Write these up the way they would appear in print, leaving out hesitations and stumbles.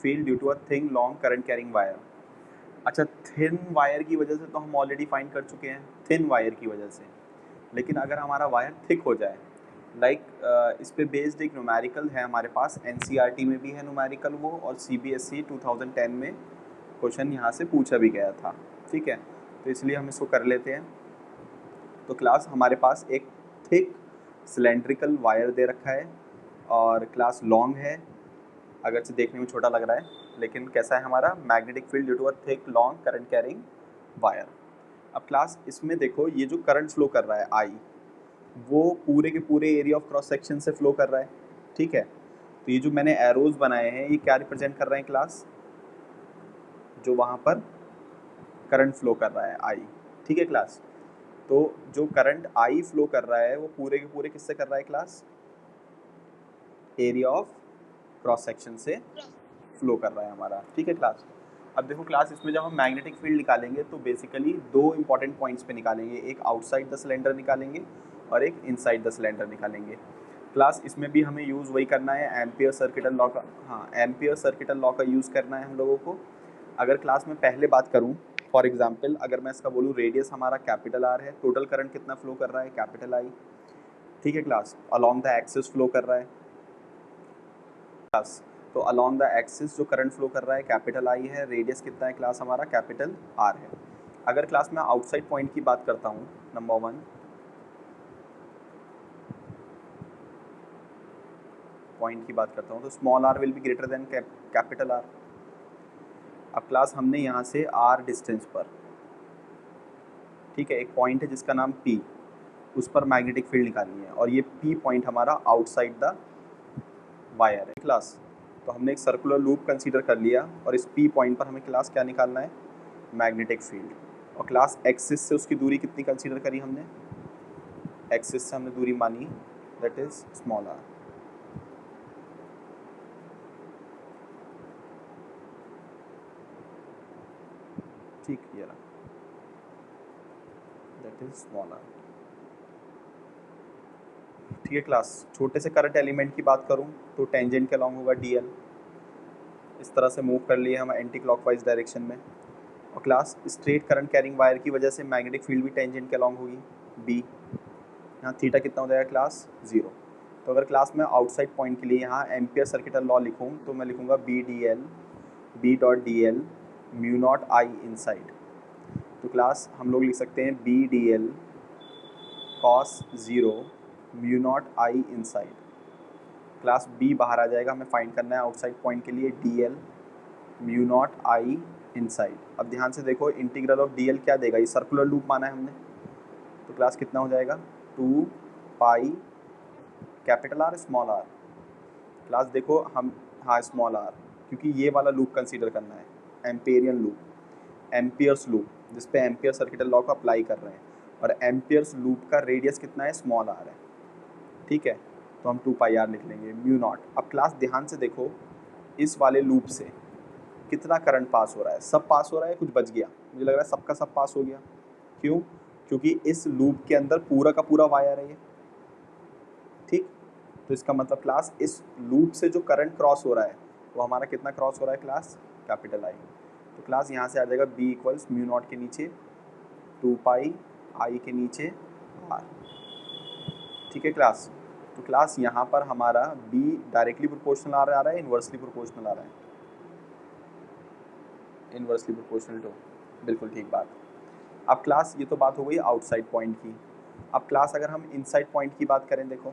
Field due to a thin long current carrying wire. अच्छा, thin wire की वजह से तो हम ऑलरेडी फाइंड कर चुके हैं, थिन वायर की वजह से। लेकिन अगर हमारा वायर थिक हो जाए, इस पे बेस्ड एक न्यूमेरिकल है हमारे पास, एनसीईआरटी में भी है न्यूमेरिकल वो, और सीबीएसई 2010 में क्वेश्चन यहाँ से पूछा भी गया था। ठीक है, तो इसलिए हम इसको कर लेते हैं। तो क्लास हमारे पास एक थिक सिलेंड्रिकल वायर दे रखा है और क्लास लॉन्ग है, अगर से देखने में छोटा लग रहा है, लेकिन कैसा है हमारा, magnetic field due to a thick long current carrying wire. अब क्लास इसमें देखो, ये जो करंट फ्लो कर रहा है आई, वो पूरे के पूरे एरिया ऑफ क्रॉस सेक्शन से फ्लो कर रहा है। ठीक है, तो ये जो मैंने एरोज बनाए हैं, ये क्या रिप्रेजेंट कर रहे हैं क्लास, जो वहाँ पर करंट फ्लो कर रहा है आई। ठीक है क्लास, तो जो करंट आई फ्लो कर रहा है वो पूरे के पूरे किससे कर रहा है class, area of cross section से फ्लो कर रहा है हमारा। ठीक है क्लास, अब देखो क्लास, इसमें जब हम मैग्नेटिक फील्ड निकालेंगे तो बेसिकली दो इंपॉर्टेंट पॉइंट्स पे निकालेंगे, एक आउटसाइड द सिलेंडर निकालेंगे और एक इनसाइड द सिलेंडर निकालेंगे। क्लास इसमें भी हमें यूज़ वही करना है, एम्पियर सर्किटल लॉ का, हाँ एम्पियर सर्किटल लॉ का यूज़ करना है हम लोगों को। अगर क्लास में पहले बात करूँ, फॉर एग्जाम्पल अगर मैं इसका बोलूँ, रेडियस हमारा कैपिटल आर है, टोटल करंट कितना फ्लो कर रहा है, कैपिटल आई। ठीक है class, along the axis flow कर रहा है क्लास, तो अलॉन्ग द एक्सिस जो करंट फ्लो कर रहा है कैपिटल आई है, रेडियस कितना है क्लास हमारा, कैपिटल आर है। अगर क्लास में आउटसाइड पॉइंट की बात करता हूँ, नंबर 1 पॉइंट की बात करता हूँ, तो small R will be greater than capital R. अब क्लास हमने यहाँ से आर डिस्टेंस पर, ठीक है, एक पॉइंट है जिसका नाम पी, उस पर मैग्नेटिक फील्ड निकालनी है, और ये पी पॉइंट हमारा आउटसाइड द वायर है क्लास। तो हमने एक सर्कुलर लूप कंसीडर कर लिया और इस पी पॉइंट पर हमें क्लास क्या निकालना है, मैग्नेटिक फील्ड। और क्लास एक्सिस से उसकी दूरी कितनी कंसीडर करी हमने, एक्सिस से हमने दूरी मानी, दैट इज स्मॉल आर। ठीक, ये रहा, दैट इज स्मॉल आर। ठीक है क्लास, छोटे से करंट एलिमेंट की बात करूं तो टेंजेंट के अलॉन्ग होगा डी एल, इस तरह से मूव कर लिए हम एंटी क्लॉकवाइज डायरेक्शन में। और class straight current carrying wire की वजह से मैग्नेटिक फील्ड भी टेंजेंट के अलॉन्ग होगी बी, यहाँ थीटा कितना हो जाएगा क्लास, 0। तो अगर क्लास में आउटसाइड पॉइंट के लिए यहाँ एम्पियर सर्किटल लॉ लिखूँ तो मैं लिखूँगा B D L, B dot D L mu naught I inside. तो क्लास हम लोग लिख सकते हैं B D L cos 0 mu naught I inside. Class B बाहर आ जाएगा, हमें फाइंड करना है आउटसाइड पॉइंट के लिए D L mu naught I inside. अब ध्यान से देखो, इंटीग्रल ऑफ डी एल क्या देगा, ये सर्कुलर लूप माना है हमने, तो क्लास कितना हो जाएगा, 2 pi capital R small R. Class देखो हम, हाँ स्मॉल आर, क्योंकि ये वाला लूप कंसीडर करना है, एम्पेरियन लूप, एम्पियर्स लूप, जिस पे एम्पियर सर्किटल लॉ को अप्लाई कर रहे हैं, और एम्पियर्स लूप का रेडियस कितना है, स्मॉल आर है। ठीक है, तो हम 2 पाई आर लिख लेंगे म्यू नॉट। अब क्लास ध्यान से देखो, इस वाले लूप से कितना करंट पास हो रहा है, सब पास हो रहा है, कुछ बच गया, मुझे लग रहा है सबका सब पास हो गया। क्यों, क्योंकि इस लूप के अंदर पूरा का पूरा वायर है ये। ठीक, तो इसका मतलब क्लास इस लूप से जो करंट क्रॉस हो रहा है वो हमारा कितना क्रॉस हो रहा है क्लास, कैपिटल आई। तो क्लास यहाँ से आ जाएगा बी इक्वल्स म्यू नॉट के नीचे 2 पाई आई के नीचे आर। ठीक है क्लास, तो क्लास यहाँ पर हमारा बी डायरेक्टली प्रोपोर्शनल आ रहा है, इन्वर्सली प्रोपोर्शनल आ रहा है, इन्वर्सली प्रोपोर्शनल टू, बिल्कुल ठीक बात। अब क्लास ये तो बात हो गई आउटसाइड पॉइंट की। अब क्लास अगर हम इनसाइड पॉइंट की बात करें, देखो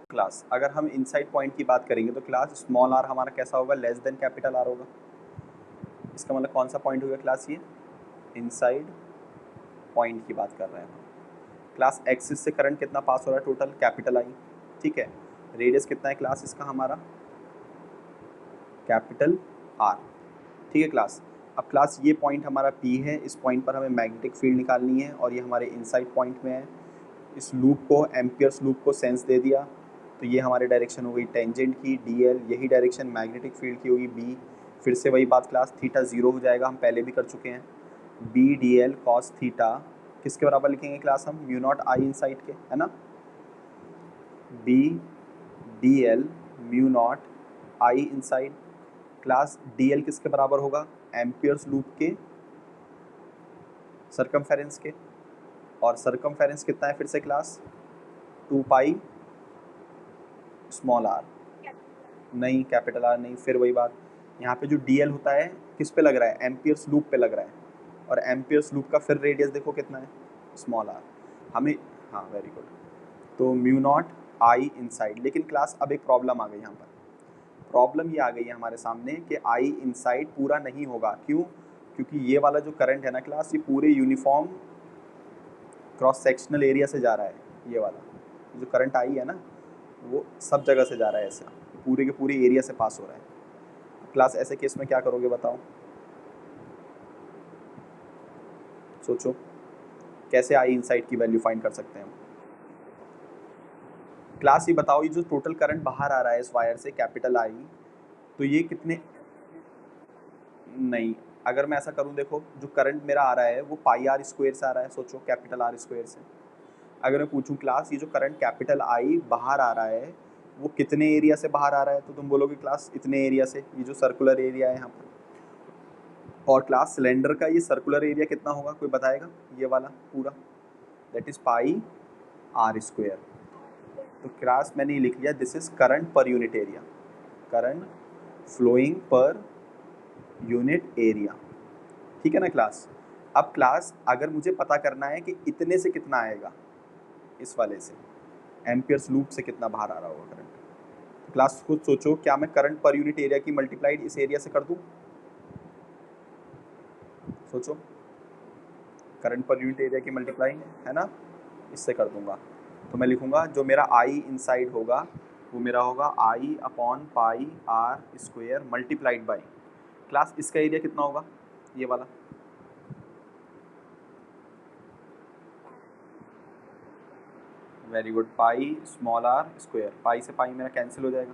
क्लास अगर हम इनसाइड पॉइंट की बात करेंगे तो क्लास स्मॉल आर हमारा कैसा होगा, लेस देन कैपिटल आर होगा। इसका मतलब कौन सा पॉइंट होगा क्लास, ये इनसाइड पॉइंट की बात कर रहे हैं क्लास। एक्सिस से करंट कितना पास हो रहा है, टोटल कैपिटल आई। ठीक है, रेडियस कितना है क्लास इसका हमारा, कैपिटल आर। ठीक है क्लास, अब क्लास ये पॉइंट हमारा P है, इस पॉइंट पर हमें मैग्नेटिक फील्ड निकालनी है और ये हमारे इनसाइड पॉइंट में है। इस लूप को, एम्पियर्स लूप को सेंस दे दिया, तो ये हमारी डायरेक्शन हो गई टेंजेंट की DL, यही डायरेक्शन मैग्नेटिक फील्ड की होगी B। फिर से वही बात क्लास, थीटा 0 हो जाएगा, हम पहले भी कर चुके हैं। B D L cos theta किसके बराबर लिखेंगे क्लास हम, म्यू नॉट आई इनसाइड के, है ना, B D L mu naught I inside. Class DL किसके बराबर होगा, एम्पियर्स लूप के सरकमफेरेंस के, और सरकमफेरेंस कितना है फिर से क्लास, 2 पाई स्मॉल आर, नहीं कैपिटल आर नहीं, फिर वही बात, यहाँ पे जो डीएल होता है किस पे लग रहा है, एम्पियर्स लूप पे लग रहा है, और एम्पियर्स लूप का फिर रेडियस देखो कितना है, स्मॉल आर। हमें, हाँ वेरी गुड, तो म्यू नॉट आई इनसाइड। लेकिन क्लास अब एक प्रॉब्लम आ गई यहाँ पर, प्रॉब्लम ये आ गई है हमारे सामने कि आई इनसाइड पूरा नहीं होगा। क्यों, क्योंकि ये वाला जो करंट है ना क्लास, ये पूरे यूनिफॉर्म क्रॉस सेक्शनल एरिया से जा रहा है। ये वाला जो करंट आई है ना, वो सब जगह से जा रहा है, ऐसा पूरे के पूरे एरिया से पास हो रहा है। क्लास ऐसे केस में क्या करोगे बताओ, सोचो कैसे आई इनसाइड की वैल्यू फाइंड कर सकते हैं हम। क्लास ये बताओ, ये जो टोटल करंट बाहर आ रहा है इस वायर से कैपिटल आई, तो ये कितने, नहीं अगर मैं ऐसा करूं, देखो जो करंट मेरा आ रहा है वो पाई आर स्क्वायर से आ रहा है, सोचो कैपिटल आर स्क्वायर से। अगर मैं पूछूं क्लास ये जो करंट कैपिटल आई बाहर आ रहा है वो कितने एरिया से बाहर आ रहा है, तो तुम बोलोगे क्लास इतने एरिया से, ये जो सर्कुलर एरिया है यहाँ पर। और क्लास सिलेंडर का ये सर्कुलर एरिया कितना होगा, कोई बताएगा, ये वाला पूरा, that is pi R square. तो क्लास मैंने ये लिख लिया, this is current per unit area, current flowing per unit area, ठीक है ना क्लास। अब क्लास अगर मुझे पता करना है कि इतने से कितना आएगा, इस वाले से एम्पियर्स लूप से कितना बाहर आ रहा होगा करंट, तो क्लास खुद सोचो, क्या मैं करंट पर यूनिट एरिया की मल्टीप्लाइड इस एरिया से कर दूं, सोचो करंट पर यूनिट एरिया की मल्टीप्लाई है ना, इससे कर दूंगा। तो मैं लिखूंगा जो मेरा आई इनसाइड होगा वो मेरा होगा I upon pi R square multiplied by, class इसका एरिया कितना होगा, ये वाला, very good, pi small R square, pi से पाई मेरा कैंसिल हो जाएगा।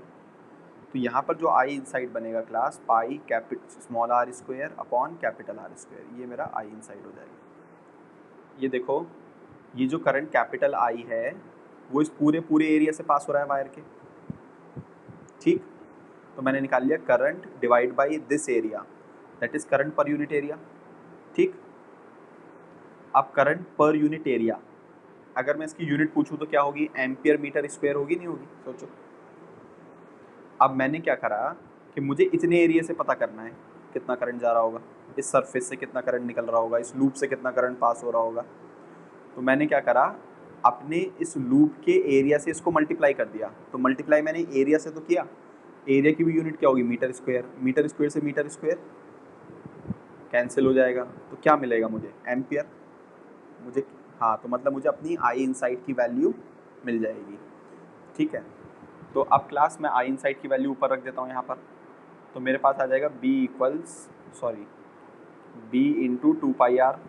तो यहाँ पर जो आई इनसाइड बनेगा class, pi capital small R square upon capital R square, ये मेरा आई इनसाइड हो जाएगा। ये देखो, ये जो करंट कैपिटल आई है वो इस पूरे पूरे एरिया से पास हो रहा है वायर के, ठीक। तो मैंने निकाल लिया current divide by this area, that is current per unit area, ठीक। अब करंट पर यूनिट एरिया, अगर मैं इसकी यूनिट पूछूं तो क्या होगी, एम्पियर मीटर स्क्वायर होगी, नहीं होगी, सोचो। अब मैंने क्या करा कि मुझे इतने एरिया से पता करना है कितना करंट जा रहा होगा, इस सरफेस से कितना करंट निकल रहा होगा, इस लूप से कितना करंट पास हो रहा होगा। तो मैंने क्या करा, अपने इस लूप के एरिया से इसको मल्टीप्लाई कर दिया। तो मल्टीप्लाई मैंने एरिया से तो किया, एरिया की भी यूनिट क्या होगी, मीटर स्क्वायर, मीटर स्क्वायर से मीटर स्क्वायर कैंसिल हो जाएगा, तो क्या मिलेगा मुझे, एम्पियर मुझे, हाँ तो मतलब मुझे अपनी आई इनसाइड की वैल्यू मिल जाएगी, ठीक है। तो अब क्लास में आई इनसाइड की वैल्यू ऊपर रख देता हूँ यहाँ पर, तो मेरे पास आ जाएगा B equals, sorry B into 2 pi R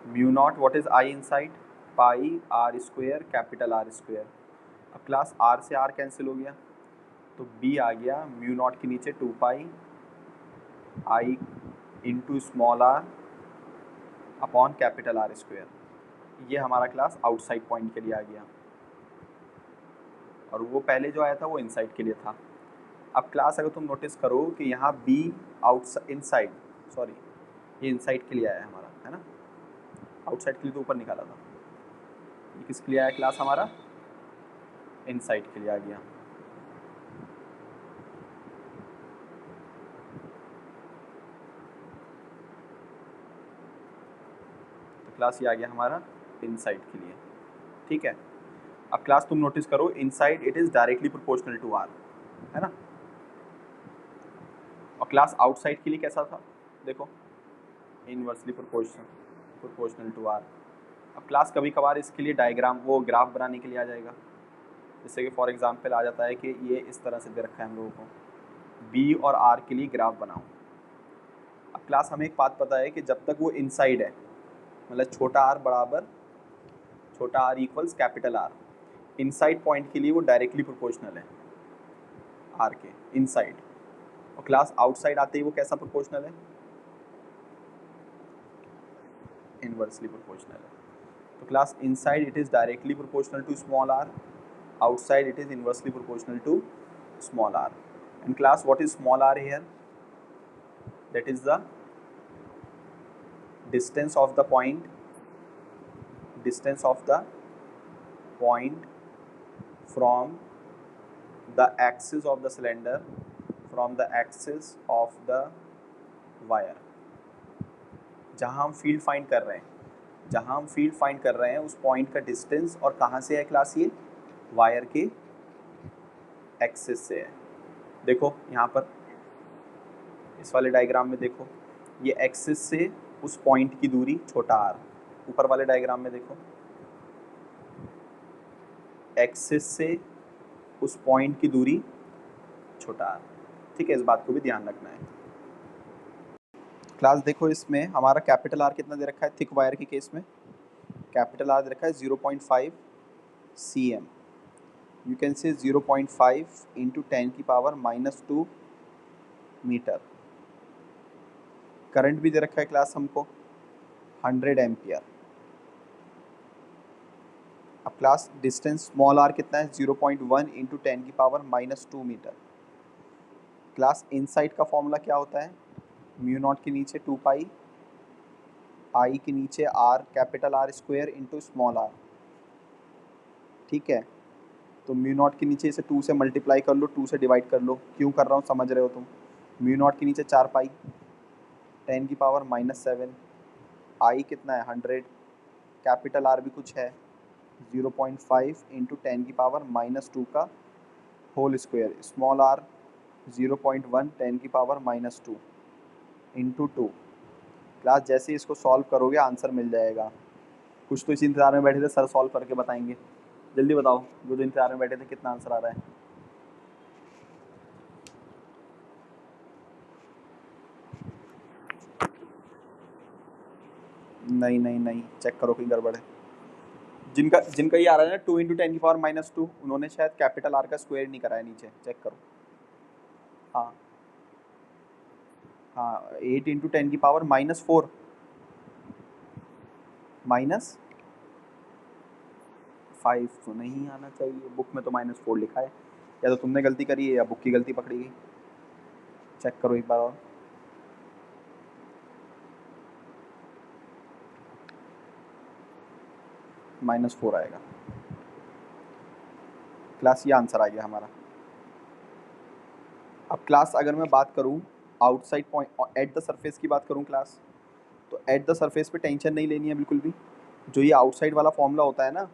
mu naught, what is I inside, pi R square capital R square. अब क्लास आर से आर कैंसिल हो गया, तो बी आ गया म्यू नॉट के नीचे 2 pi I into small R upon capital R square. ये हमारा क्लास आउटसाइड पॉइंट के लिए आ गया, और वो पहले जो आया था वो इनसाइड के लिए था। अब क्लास अगर तुम नोटिस करो कि यहाँ बी आउटसाइड इनसाइड, सॉरी ये इनसाइड के लिए आया है हमारा, है ना, आउटसाइड के लिए तो ऊपर निकाला था, ये किसके लिए आया क्लास हमारा, इनसाइड के लिए आ गया। तो क्लास ये आ गया हमारा इनसाइड के लिए, ठीक है। अब क्लास तुम नोटिस करो, inside it is directly proportional to R, है ना, और क्लास आउटसाइड के लिए कैसा था, देखो इनवर्सली प्रोपोर्शनल टू आर। अब क्लास कभी कभार इसके लिए डायग्राम, वो ग्राफ बनाने के लिए आ जाएगा, जैसे कि फॉर एग्जांपल आ जाता है कि ये इस तरह से दे रखा है हम लोगों को, बी और आर के लिए ग्राफ बनाओ। अब क्लास हमें एक बात पता है कि जब तक वो इनसाइड है, मतलब छोटा आर बराबर छोटा R equals capital R, inside point के लिए वो डायरेक्टली प्रोपोर्शनल है आर के इनसाइड, और क्लास आउटसाइड आते ही वो कैसा प्रोपोर्शनल है, इनवर्सली प्रोपोर्शनल है। तो class inside it is directly proportional to small R, outside it is inversely proportional to small r. And class, what is small r here? That is the distance of the point from the axis of the cylinder, from the axis of the wire. जहाँ हम field find कर रहे हैं उस point का distance, और कहाँ से है क्लास? ये वायर के एक्सिस से है। देखो यहाँ पर इस वाले डायग्राम में देखो, ये एक्सिस से उस पॉइंट की दूरी छोटा r। ऊपर वाले डायग्राम में देखो, एक्सिस से उस पॉइंट की दूरी छोटा r। ठीक है, इस बात को भी ध्यान रखना है। क्लास देखो, इसमें हमारा कैपिटल R कितना दे रखा है? थिक वायर के केस में कैपिटल R दे रखा है 0.5 cm। You can say 0.5 into 10⁻⁻² metre. Current भी दे रखा है क्लास हमको 100 एम्पियर। अब क्लास डिस्टेंस स्मॉल r कितना है? 0.1 इंटू 10⁻⁻² मीटर। क्लास इनसाइड का फॉर्मूला क्या होता है? म्यू नॉट के नीचे 2 पाई आई के नीचे r capital R square into small r। ठीक है, तो म्यू नॉट के नीचे इसे 2 से मल्टीप्लाई कर लो, 2 से डिवाइड कर लो। क्यों कर रहा हूँ समझ रहे हो तुम? म्यू नॉट के नीचे 4 पाई 10⁻⁻7, आई कितना है 100, कैपिटल R भी कुछ है 0.5 इंटू 10⁻⁻² का whole square, small r 0.1 10⁻⁻² into 2। Class जैसे ही इसको सॉल्व करोगे आंसर मिल जाएगा। कुछ तो इसी इंतजार में बैठे थे सर सॉल्व करके बताएंगे, जल्दी बताओ जो इंतजार में बैठे थे कितना आंसर आ रहा है? नहीं, चेक करो कहीं गड़बड़ है। जिनका ये आ रहा है ना 2 इंटू 10⁻⁻², उन्होंने शायद कैपिटल R का स्क्वायर नहीं कराया नीचे, चेक करो। हाँ 8 इंटू 10⁻⁻4 -5 तो नहीं आना चाहिए, बुक में तो -4 लिखा है। या तो तुमने गलती करी है या बुक की गलती पकड़ी गई। चेक करो एक बार और। -4 आएगा। क्लास ये आंसर आ गया हमारा। अब क्लास अगर मैं बात करूं outside point at the surface की बात करूं क्लास, तो एट द सरफेस पे टेंशन नहीं लेनी है बिल्कुल भी। जो ये आउटसाइड वाला फॉर्मूला होता है ना,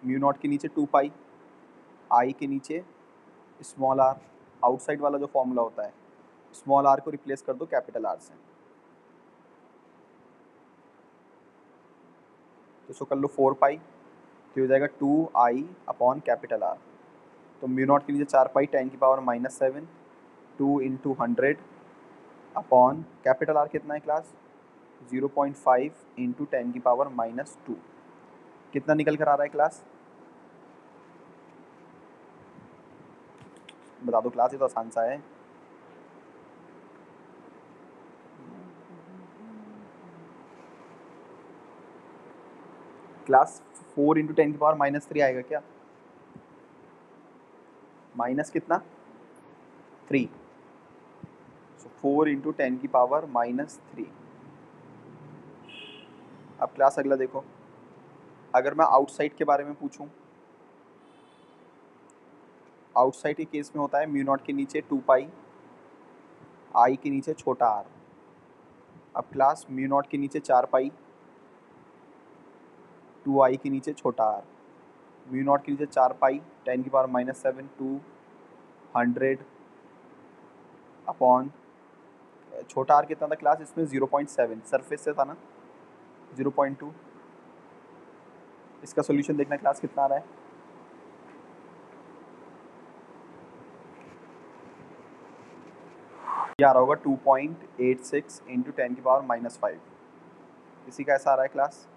म्यू नॉट के नीचे 2 पाई आई के नीचे स्मॉल r, आउटसाइड वाला जो फॉर्मूला होता है, स्मॉल r को रिप्लेस कर दो कैपिटल R से। तो इसको कर लो 4 पाई, तो हो जाएगा 2i अपॉन कैपिटल R। तो म्यू नॉट के नीचे 4 पाई 10⁻⁻7 2 इंटू 100 अपॉन कैपिटल R कितना है क्लास? 0.5 इंटू 10⁻⁻2। कितना निकल कर आ रहा है क्लास? बता दो क्लास, ये तो आसान सा है। क्लास 4 इंटू 10⁻⁻3 आएगा क्या? माइनस कितना? 3। सो 4 इंटू 10⁻⁻3। अब क्लास अगला देखो, अगर मैं आउटसाइड के बारे में पूछूं, आउटसाइड के केस में होता है म्यू नॉट के नीचे 2 पाई आई के नीचे छोटा r। अब क्लास म्यू नॉट के नीचे 4 पाई 2i के नीचे छोटा r, म्यू नॉट के नीचे 4 पाई 10⁻⁻7 200 अपॉन छोटा r कितना था क्लास इसमें? 0.7, सरफेस से था ना 0.2। इसका सॉल्यूशन देखना क्लास कितना आ रहा है? ये आ रहा होगा 2.86 इंटू 10⁻⁻5। इसी का ऐसा आ रहा है क्लास।